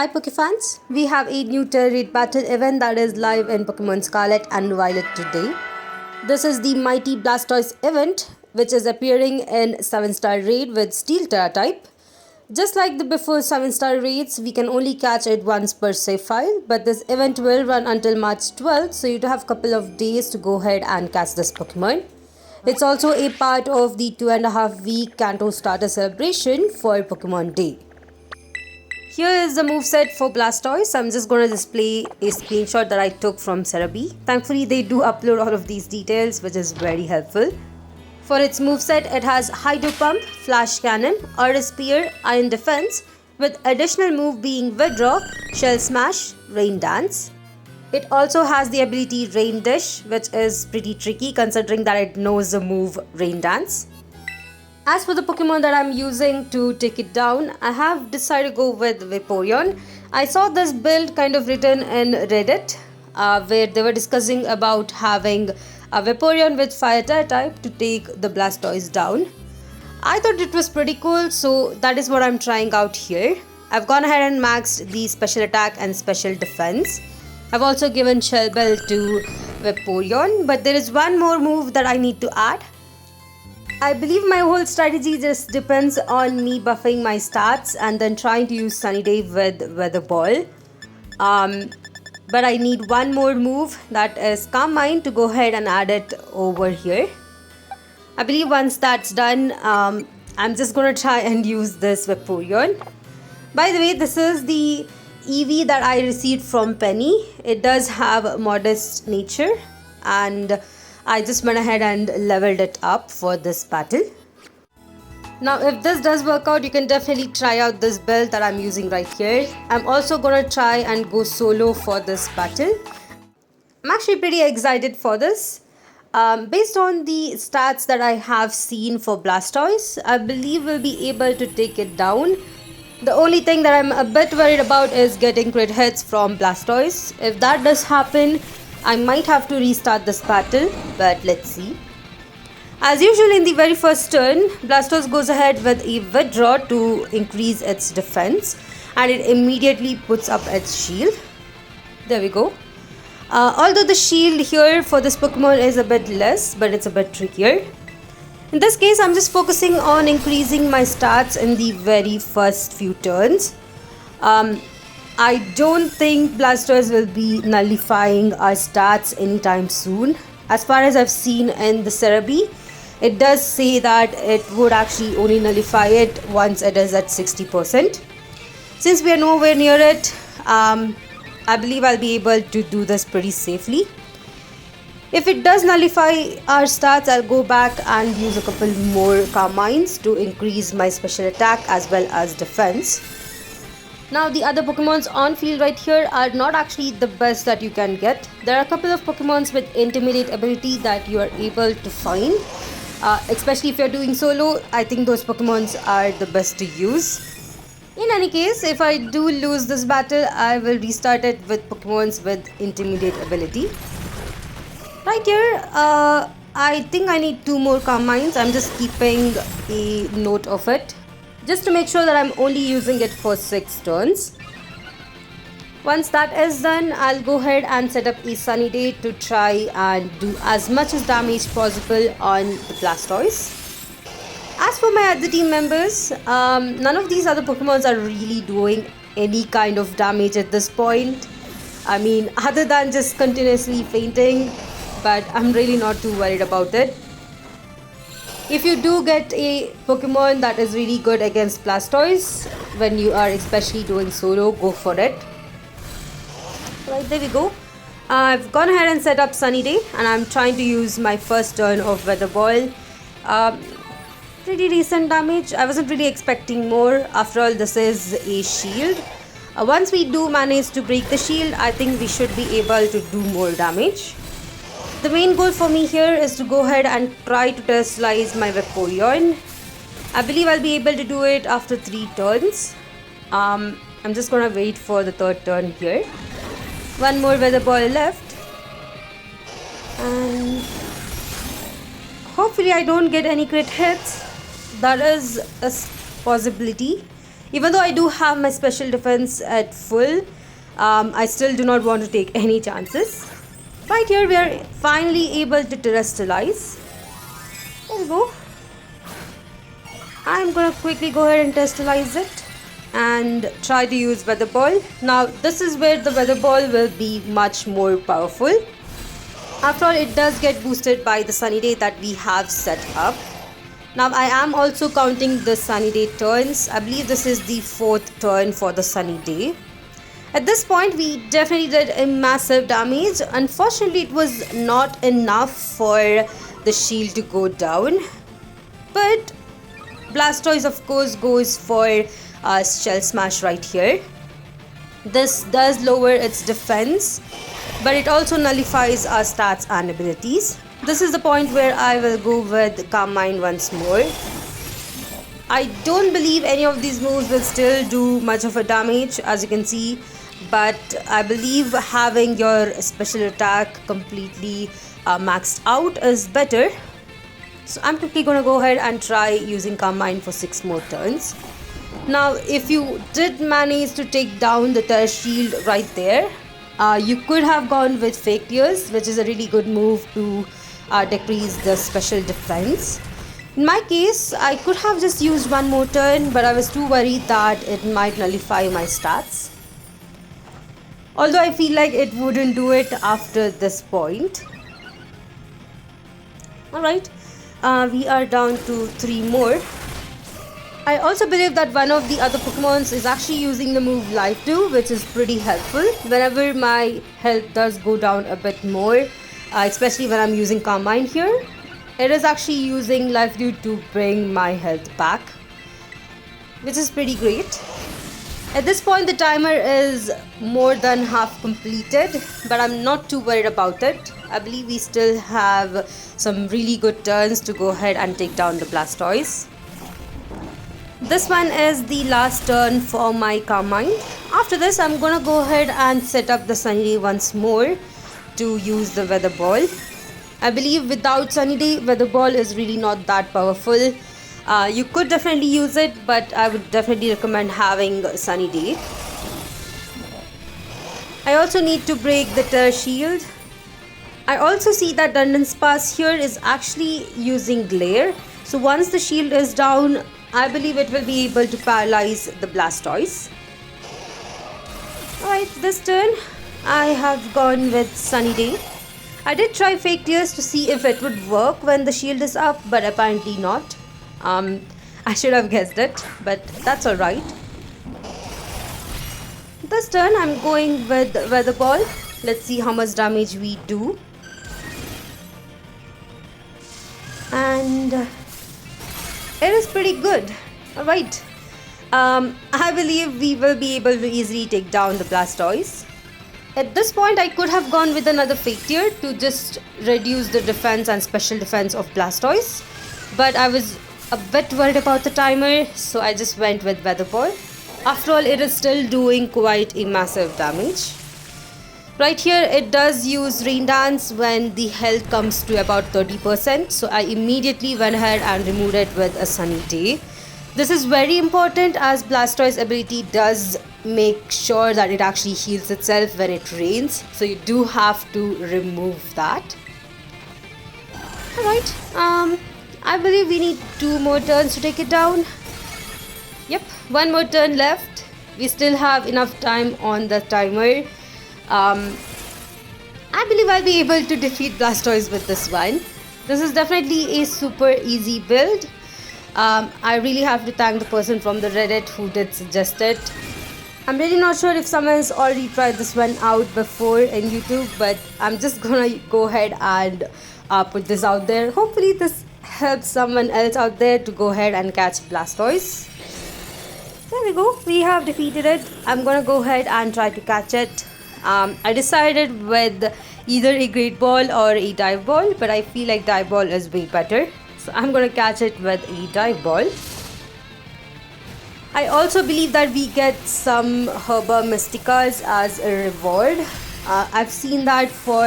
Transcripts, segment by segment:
Hi Pokefans, we have a new Tera Raid Battle event that is live in Pokemon Scarlet and Violet today. This is the Mighty Blastoise event which is appearing in 7-star raid with Steel Tera type. Just like the before 7-star raids, we can only catch it once per save file, but this event will run until March 12th, so you have a couple of days to go ahead and catch this Pokemon. It's also a part of the 2.5 week Kanto starter celebration for Pokemon Day. Here is the moveset for Blastoise. I'm just going to display a screenshot that I took from Cerebi. Thankfully, they do upload all of these details, which is very helpful. For its moveset, it has Hydro Pump, Flash Cannon, Aura Spear, Iron Defense, with additional move being Withdraw, Shell Smash, Rain Dance. It also has the ability Rain Dish, which is pretty tricky considering that it knows the move Rain Dance. As for the Pokemon that I'm using to take it down, I have decided to go with Vaporeon. I saw this build kind of written in Reddit where they were discussing about having a Vaporeon with Fire type to take the Blastoise down. I thought it was pretty cool, so that is what I'm trying out here. I've gone ahead and maxed the special attack and special defense. I've also given Shell Bell to Vaporeon, but there is one more move that I need to add. I believe my whole strategy just depends on me buffing my stats and then trying to use Sunny Day with Weather Ball. But I need one more move, that is Calm Mind, to go ahead and add it over here. I believe once that's done, I'm just going to try and use this Vaporeon. By the way, this is the EV that I received from Penny. It does have modest nature and I just went ahead and leveled it up for this battle. Now if this does work out, you can definitely try out this build that I'm using right here. I'm also gonna try and go solo for this battle. I'm actually pretty excited for this. Based on the stats that I have seen for Blastoise, I believe we'll be able to take it down. The only thing that I'm a bit worried about is getting crit hits from Blastoise. If that does happen, I might have to restart this battle, but let's see. As usual in the very first turn, Blastoise goes ahead with a Withdraw to increase its defense and it immediately puts up its shield. There we go. Although the shield here for this Pokemon is a bit less, but it's a bit trickier. In this case, I'm just focusing on increasing my stats in the very first few turns. I don't think Blastoise will be nullifying our stats anytime soon. As far as I've seen in the Cerebi, it does say that it would actually only nullify it once it is at 60%. Since we are nowhere near it, I believe I'll be able to do this pretty safely. If it does nullify our stats, I'll go back and use a couple more Calm Minds to increase my special attack as well as defense. Now the other Pokemons on field right here are not actually the best that you can get. There are a couple of Pokemons with Intimidate ability that you are able to find. Especially if you're doing solo, I think those Pokemons are the best to use. In any case, if I do lose this battle, I will restart it with Pokemons with Intimidate ability. Right here, I think I need 2 more Calm Minds. I'm just keeping a note of it, just to make sure that I'm only using it for 6 turns. Once that is done, I'll go ahead and set up a Sunny Day to try and do as much as damage possible on the Blastoise. As for my other team members, none of these other Pokemons are really doing any kind of damage at this point. I mean, other than just continuously fainting, but I'm really not too worried about it. If you do get a Pokemon that is really good against Blastoise, when you are especially doing solo, go for it. Right, there we go. I've gone ahead and set up Sunny Day and I'm trying to use my first turn of Weather Ball. Pretty decent damage. I wasn't really expecting more. After all, this is a shield. Once we do manage to break the shield, I think we should be able to do more damage. The main goal for me here is to go ahead and try to terrestrialize my Vaporeon. I believe I'll be able to do it after 3 turns. I'm just gonna wait for the 3rd turn here. One more Weather Ball left. And hopefully I don't get any crit hits. That is a possibility. Even though I do have my special defense at full, I still do not want to take any chances. Right here we are finally able to terrestrialize. There we go. I'm gonna quickly go ahead and terrestrialize it and try to use Weather Ball. Now this is where the Weather Ball will be much more powerful. After all, it does get boosted by the Sunny Day that we have set up. Now I am also counting the Sunny Day turns. I believe this is the 4th turn for the Sunny Day. At this point we definitely did a massive damage. Unfortunately it was not enough for the shield to go down. But Blastoise of course goes for Shell Smash right here. This does lower its defense, but it also nullifies our stats and abilities. This is the point where I will go with Calm Mind once more. I don't believe any of these moves will still do much of a damage, as you can see, but I believe having your special attack completely maxed out is better. So I'm quickly gonna go ahead and try using Calm Mind for 6 more turns. Now if you did manage to take down the Terra Shield right there, you could have gone with Fake Tears, which is a really good move to decrease the special defense. In my case, I could have just used one more turn, but I was too worried that it might nullify my stats. Although I feel like it wouldn't do it after this point. Alright, we are down to 3 more. I also believe that one of the other Pokemons is actually using the move Life Dew, which is pretty helpful whenever my health does go down a bit more, especially when I'm using Calm Mind here. It is actually using Life Dew to bring my health back, which is pretty great. At this point the timer is more than half completed, but I'm not too worried about it. I believe we still have some really good turns to go ahead and take down the Blastoise. This one is the last turn for my Calm Mind. After this I'm gonna go ahead and set up the Sunny Day once more to use the Weather Ball. I believe without Sunny Day, Weather Ball is really not that powerful. You could definitely use it, but I would definitely recommend having Sunny Day. I also need to break the Terra Shield. I also see that Dunsparce here is actually using Glare. So once the shield is down, I believe it will be able to paralyze the Blastoise. Alright, this turn I have gone with Sunny Day. I did try Fake Tears to see if it would work when the shield is up, but apparently not. I should have guessed it, but that's alright. This turn I'm going with Weather Ball. Let's see how much damage we do. And it is pretty good. Alright. I believe we will be able to easily take down the Blastoise. At this point I could have gone with another Fake Tear to just reduce the defense and special defense of Blastoise, but I was a bit worried about the timer, so I just went with Weather Ball. After all, it is still doing quite a massive damage. Right here it does use Rain Dance when the health comes to about 30%, so I immediately went ahead and removed it with a Sunny Day. This is very important as Blastoise ability does make sure that it actually heals itself when it rains, so you do have to remove that. Alright, I believe we need 2 more turns to take it down. Yep, 1 more turn left. We still have enough time on the timer. I believe I'll be able to defeat Blastoise with this one. This is definitely a super easy build. I really have to thank the person from the Reddit who did suggest it. I'm really not sure if someone's already tried this one out before in YouTube, but I'm just gonna go ahead and put this out there. Hopefully this helps someone else out there to go ahead and catch Blastoise. There we go, we have defeated it. I'm gonna go ahead and try to catch it. I decided with either a Great Ball or a Dive Ball, but I feel like Dive Ball is way better, so I'm gonna catch it with a Dive Ball. I also believe that we get some Herba Mysticas as a reward. I've seen that for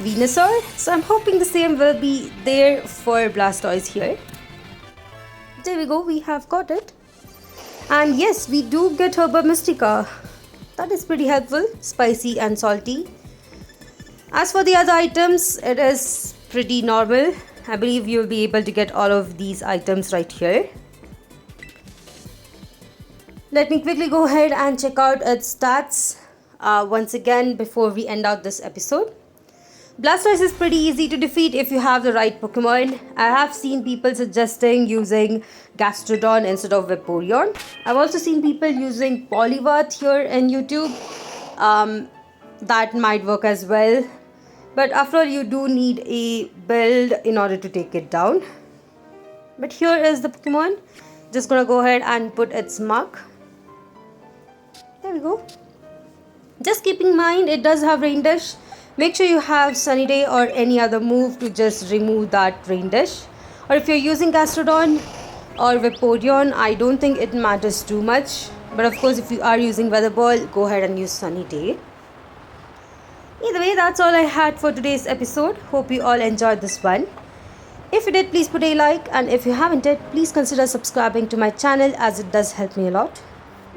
Venusaur, so I'm hoping the same will be there for Blastoise here. There we go, we have got it. And yes, we do get Herba Mystica. That is pretty helpful, spicy and salty. As for the other items, it is pretty normal. I believe you'll be able to get all of these items right here. Let me quickly go ahead and check out its stats once again before we end out this episode. Blastoise is pretty easy to defeat if you have the right Pokemon. I have seen people suggesting using Gastrodon instead of Vaporeon. I've also seen people using Poliwrath here in YouTube. That might work as well. But after all, you do need a build in order to take it down. But here is the Pokemon. Just gonna go ahead and put its mark. There we go. Just keep in mind it does have Rain Dash. Make sure you have Sunny Day or any other move to just remove that Rain Dash. Or if you're using Gastrodon or Vaporeon, I don't think it matters too much. But of course, if you are using Weather Ball, go ahead and use Sunny Day. Either way, that's all I had for today's episode. Hope you all enjoyed this one. If you did, please put a like, and if you haven't yet, please consider subscribing to my channel as it does help me a lot.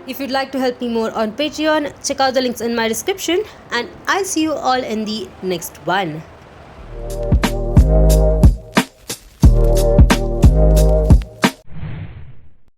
If you'd like to help me more on Patreon, check out the links in my description, and I'll see you all in the next one.